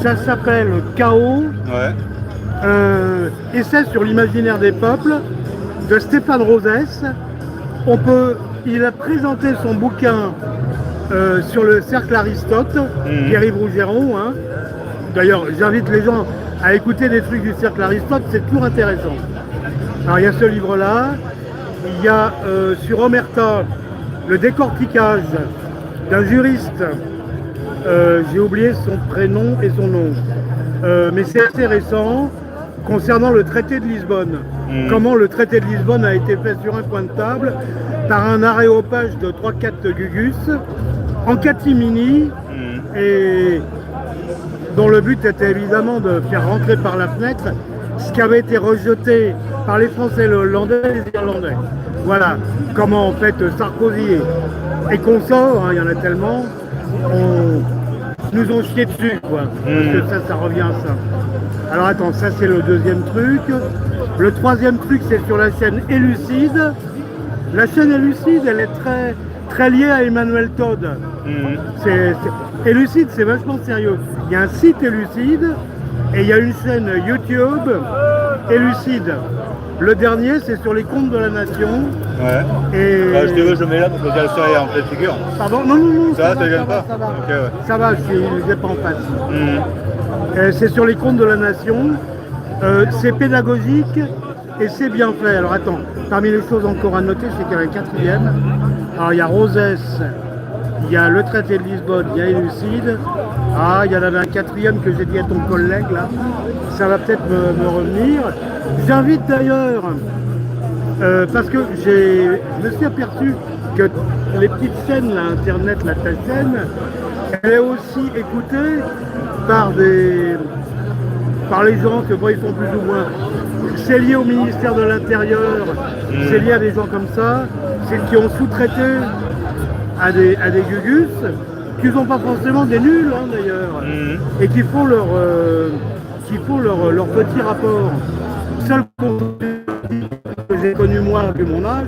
Ça s'appelle Chaos, Ouais. Essai sur l'imaginaire des peuples de Stéphane Rosès. Il a présenté son bouquin sur le cercle Aristote, Pierre-Yves Rougeron. Hein. D'ailleurs, j'invite les gens à écouter des trucs du cercle Aristote, c'est toujours intéressant. Alors il y a ce livre-là, il y a sur Omerta le décortiquage d'un juriste, j'ai oublié son prénom et son nom, mais c'est assez récent, concernant le traité de Lisbonne. Comment le traité de Lisbonne a été fait sur un coin de table par un aréopage de 3-4 gugus, en catimini, et dont le but était évidemment de faire rentrer par la fenêtre ce qui avait été rejeté par les Français, les Hollandais et les Irlandais. Voilà comment en fait Sarkozy et consorts, hein, il y en a tellement, nous ont chié dessus, quoi. Parce que ça revient à ça. Alors attends, ça c'est le deuxième truc. Le troisième truc, c'est sur la chaîne Élucide. La chaîne Élucide, elle est très liée à Emmanuel Todd. Élucide, c'est vachement sérieux. Il y a un site Élucide et il y a une chaîne YouTube Élucide. Le dernier, c'est sur les comptes de la nation. Ouais. Et... Bah, je te veux, je mets là parce que j'ai le soleil en pleine figure. Pardon, non, ça va, ça va. Ça va, okay, ouais. ça va, je n'ai pas en face. C'est sur les comptes de la nation. C'est pédagogique et c'est bien fait. Alors attends, parmi les choses encore à noter, c'est qu'il y a le quatrième. Alors il y a Rosès, il y a le traité de Lisbonne, il y a Élucide. Ah, il y en avait un quatrième que j'ai dit à ton collègue là. Ça va peut-être me revenir. J'invite d'ailleurs, parce que je me suis aperçu que les petites chaînes, là, Internet, ta chaîne, elle est aussi écoutée par les gens que ils font plus ou moins. C'est lié au ministère de l'Intérieur, c'est lié à des gens comme ça, c'est qui ont sous-traité à des gugus, qui ne sont pas forcément des nuls hein, d'ailleurs, et qui font leur petit rapport. Seul que j'ai connu moi vu mon âge,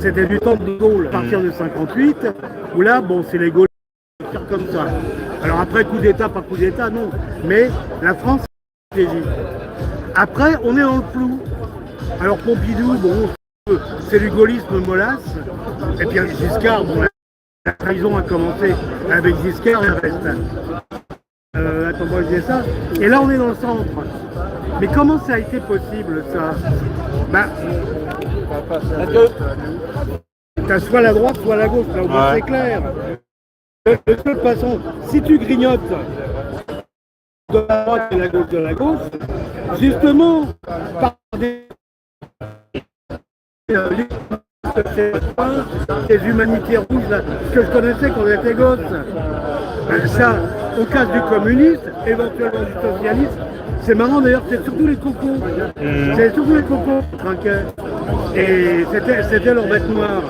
c'était du temps de Gaulle, à partir de 58, où là, bon, c'est les Gaulois qui tirent comme ça. Alors après, coup d'État, pas coup d'État, non. Mais la France, c'est stratégie. Après, on est dans le flou. Alors Pompidou, bon, c'est du gaullisme mollasse. Et puis Giscard, bon, la trahison a commencé avec Giscard et le reste. Attends, moi je dis ça. Et là, on est dans le centre. Mais comment ça a été possible, ça? Bah, t'as soit la droite, soit la gauche, là au moins c'est clair. De toute façon, si tu grignotes de la droite et de la gauche, justement, par des humanitaires rouges, là, que je connaissais quand j'étais gosse, ça, au cas du communiste, éventuellement du socialiste, c'est marrant d'ailleurs, c'est surtout les cocos. C'est surtout les cocos qui trinquaient. Et c'était leur bête noire.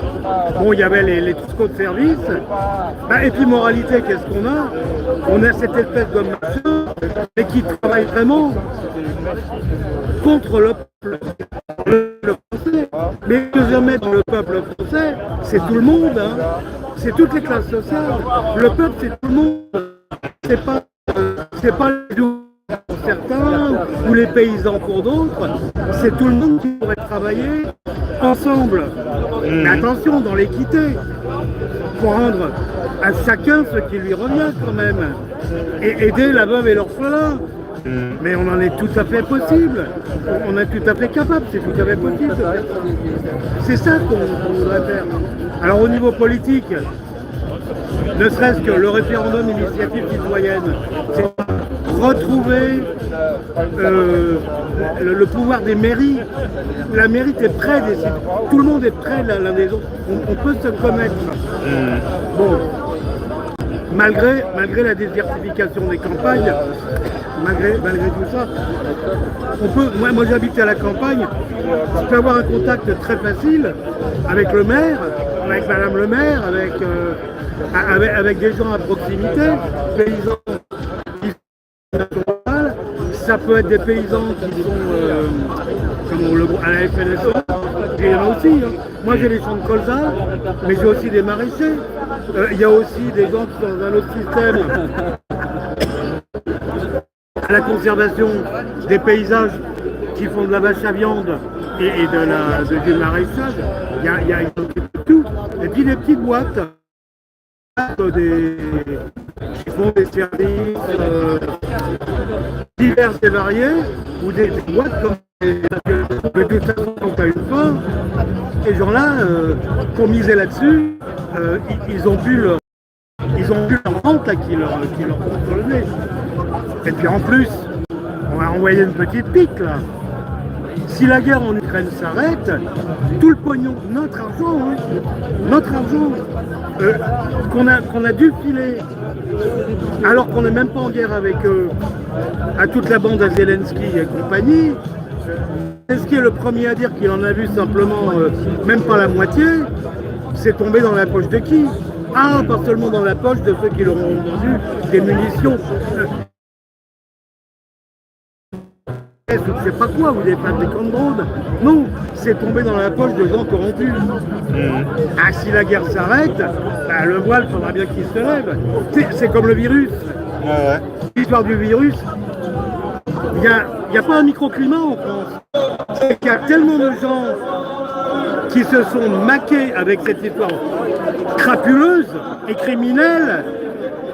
Bon, il y avait les trousseaux de service. Bah, et puis moralité, qu'est-ce qu'on a? On a cette espèce de machin, mais qui travaille vraiment contre le peuple français. Mais que jamais dans le peuple français, c'est tout le monde. Hein. C'est toutes les classes sociales. Le peuple, c'est tout le monde. C'est pas les doux pour certains ou les paysans pour d'autres. C'est tout le monde qui pourrait travailler ensemble. Mais attention, dans l'équité, pour rendre à chacun ce qui lui revient quand même. Et aider la veuve et l'orphelin. Mais on en est tout à fait possible. On est tout à fait capable, c'est tout à fait possible. C'est ça qu'on voudrait faire. Alors au niveau politique, ne serait-ce que le référendum initiative citoyenne, c'est retrouver le pouvoir des mairies. La mairie est près des citoyens. Tout le monde est près l'un des autres. On peut se connaître. Bon, malgré la désertification des campagnes, malgré tout ça, on peut. Moi j'habite à la campagne, je peux avoir un contact très facile avec le maire, avec madame le maire, avec des gens à proximité, paysans qui sont ça peut être des paysans qui sont à la FNSO, il y en a aussi. Hein. Moi j'ai les champs de colza, mais j'ai aussi des maraîchers. Il y a aussi des gens qui sont dans un autre système. à la conservation des paysages qui font de la vache à viande et du maraîchage. Il y a tout. Et puis des petites boîtes qui font des services divers et variés, ou des boîtes comme de toute façon quand tu as une fin, ces gens-là qui ont misé là-dessus, ils ont vu leur vente là, qui leur tombe sur le nez. Et puis en plus, on va envoyer une petite pique là. Si la guerre en Ukraine s'arrête, tout le pognon, notre argent, qu'on a dû filer, alors qu'on n'est même pas en guerre avec eux, à toute la bande à Zelensky et compagnie. Zelensky est le premier à dire qu'il en a vu simplement même pas la moitié, c'est tombé dans la poche de qui? Ah, pas seulement dans la poche de ceux qui leur ont vendu des munitions. Je ne sais pas quoi, ou des fabricants de drones. Non, c'est tombé dans la poche de gens corrompus. Ah, si la guerre s'arrête, bah, le voile, il faudra bien qu'il se lève. C'est comme le virus. Ouais. L'histoire du virus, il n'y a pas un microclimat en France. C'est qu'il y a tellement de gens qui se sont maqués avec cette histoire crapuleuse et criminelle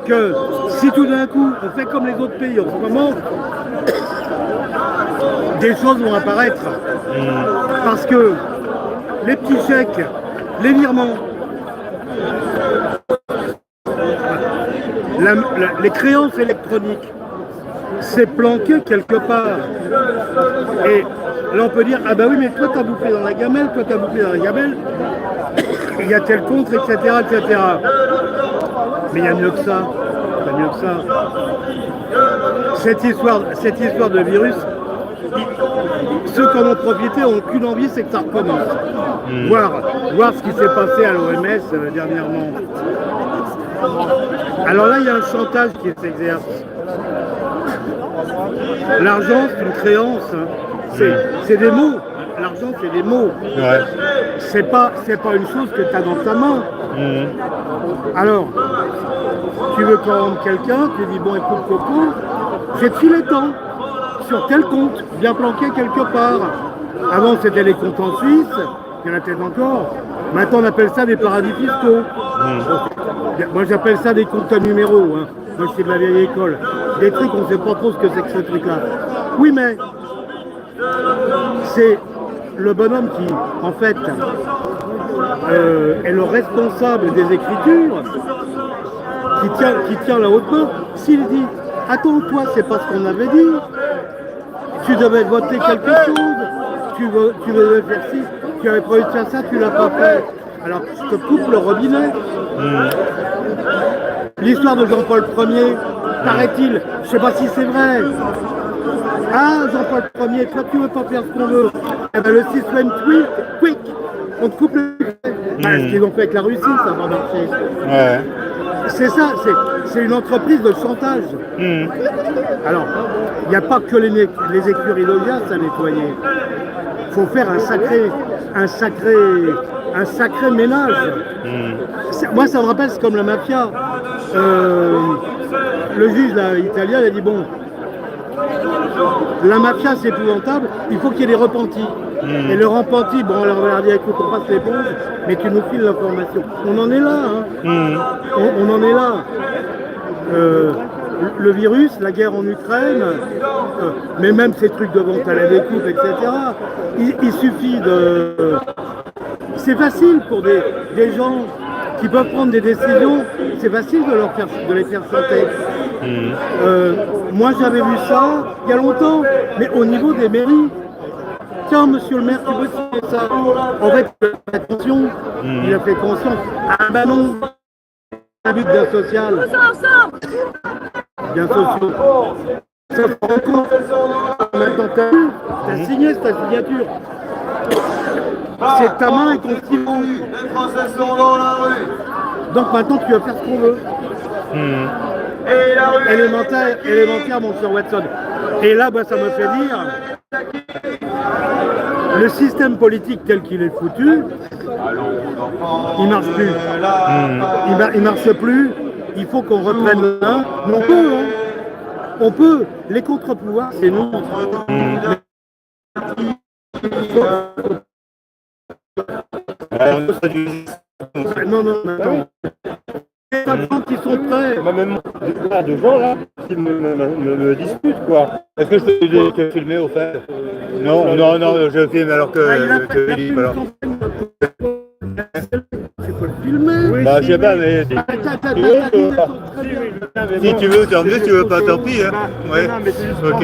que si tout d'un coup on fait comme les autres pays en ce moment, des choses vont apparaître. Parce que les petits chèques, les virements, les créances électroniques, c'est planqué quelque part. Et là on peut dire, ah bah oui mais toi t'as bouffé dans la gamelle, il y a tel compte, etc. Mais il y a mieux que ça. Cette histoire de virus, ceux qui en ont profité n'ont qu'une envie, c'est que ça recommence. Voir ce qui s'est passé à l'OMS dernièrement. Alors là, il y a un chantage qui s'exerce. L'argent, c'est une créance. C'est des mots. L'argent, c'est des mots. Ouais. C'est pas une chose que tu as dans ta main. Alors, tu veux corrompre quelqu'un, tu dis bon écoute Coco, j'ai te filé tant sur tel compte, bien planqué quelque part. Avant c'était les comptes en Suisse, il y en a peut-être encore. Maintenant on appelle ça des paradis fiscaux. Moi j'appelle ça des comptes à numéros. Hein. Moi je suis de la vieille école. Des trucs on ne sait pas trop ce que c'est que ce truc-là. Oui mais c'est le bonhomme qui en fait est le responsable des écritures, qui tient la haute main. S'il dit attends toi c'est pas ce qu'on avait dit, tu devais voter quelque chose, tu devais faire ci, tu avais prévu de faire ça, tu l'as pas fait, alors je te coupe le robinet. L'histoire de Jean-Paul Ier, paraît-il, je sais pas si c'est vrai. Ah Jean-Paul Ier, toi tu veux pas faire ce qu'on veut, eh ben, le 6-1 quick, on te coupe le ce qu'ils ont fait avec la Russie, ça va marcher. Ouais. C'est ça, c'est une entreprise de chantage. Alors, il n'y a pas que les écuries d'Audias à nettoyer. Il faut faire un sacré ménage. Moi, ça me rappelle, c'est comme la mafia. Le juge là, italien, il a dit bon, la mafia c'est épouvantable, il faut qu'il y ait des repentis. Et le repenti, bon, on leur a dit écoute, on passe l'éponge, mais tu nous files l'information. On en est là, hein. On en est là. Le virus, la guerre en Ukraine, mais même ces trucs de vente à la découpe, etc. Il suffit de. C'est facile pour des gens qui peuvent prendre des décisions, c'est facile de les faire sauter. Moi j'avais vu ça il y a longtemps, mais au niveau des mairies. Tiens, monsieur le maire, tu veux signer ça? En fait, il a fait conscience. Ah ben non, un but bien social. Bien social. Ça se rend compte. Maintenant, t'as signé ta signature. C'est ta main et ton stylo. Donc maintenant, tu vas faire ce qu'on veut. Élémentaire, mon cher Watson. Et là, bah, ça me fait dire, le système politique tel qu'il est foutu, il marche plus. Il marche plus. Il faut qu'on reprenne un. On peut, hein. On peut, les contre-pouvoirs, c'est nous. Non, non. Les gens qui sont prêts. Même de gens là qui me disputent quoi. Est-ce que je peux filmer au fait? Non, je filme alors que je dis alors. Tu peux le filmer. Bah je sais pas mais si tu veux tant mieux, si tu veux pas tant pis hein. Ouais. Ok.